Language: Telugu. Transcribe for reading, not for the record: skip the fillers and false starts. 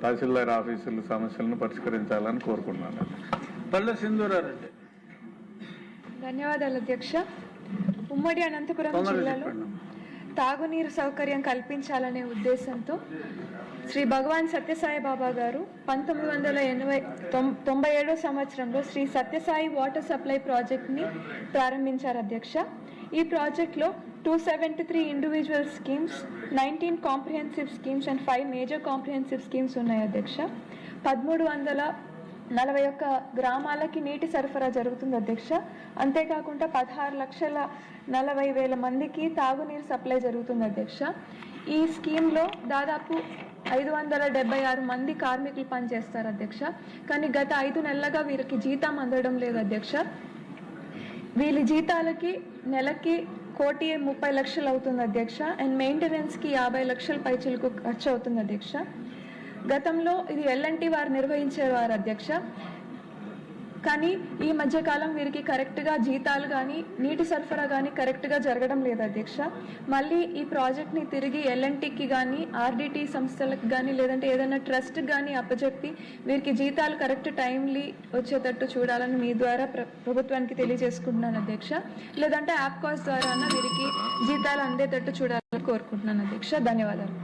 తహసీల్దార్ ఆఫీసుల సమస్యలను పరిష్కరించాలని కోరుకుంటున్నాను. పల్లె సింధూరారెడ్డి. ధన్యవాదాలు అధ్యక్ష. ఉమ్మడి అనంతపురం జిల్లాలో తాగునీరు సౌకర్యం కల్పించాలనే ఉద్దేశంతో శ్రీ భగవాన్ సత్యసాయి బాబా గారు 1997 సంవత్సరంలో శ్రీ సత్యసాయి వాటర్ సప్లై ప్రాజెక్ట్ని ప్రారంభించారు అధ్యక్ష. ఈ ప్రాజెక్ట్లో 273 individual schemes, 19 comprehensive schemes and 5 major comprehensive schemes ఉన్నాయి అధ్యక్ష. 1341 గ్రామాలకి నీటి సరఫరా జరుగుతుంది అధ్యక్ష. అంతేకాకుండా 16,40,000 మందికి తాగునీరు సప్లై జరుగుతుంది అధ్యక్ష. ఈ స్కీమ్లో దాదాపు 576 మంది కార్మికులు పనిచేస్తారు అధ్యక్ష. కానీ గత 5 నెలలుగా వీరికి జీతం అందడం లేదు అధ్యక్ష. వీళ్ళ జీతాలకి నెలకి 1,30,00,000 అవుతుంది అధ్యక్ష. అండ్ మెయింటెనెన్స్కి 50 లక్షల పైచిలకు ఖర్చు అవుతుంది అధ్యక్ష. గతంలో ఇది L&T వారు నిర్వహించేవారు అధ్యక్ష. కానీ ఈ మధ్యకాలం వీరికి కరెక్ట్గా జీతాలు కానీ నీటి సరఫరా కానీ కరెక్ట్గా జరగడం లేదు అధ్యక్ష. మళ్ళీ ఈ ప్రాజెక్ట్ని తిరిగి L&Tకి కానీ RDT సంస్థలకు కానీ లేదంటే ఏదైనా ట్రస్ట్కి కానీ అప్పచెప్పి వీరికి జీతాలు కరెక్ట్ టైమ్లీ వచ్చేటట్టు చూడాలని మీ ద్వారా ప్రభుత్వానికి తెలియజేసుకుంటున్నాను అధ్యక్ష. లేదంటే యాప్ కాస్ట్ ద్వారా వీరికి జీతాలు అందేటట్టు చూడాలని కోరుకుంటున్నాను అధ్యక్ష. ధన్యవాదాలు.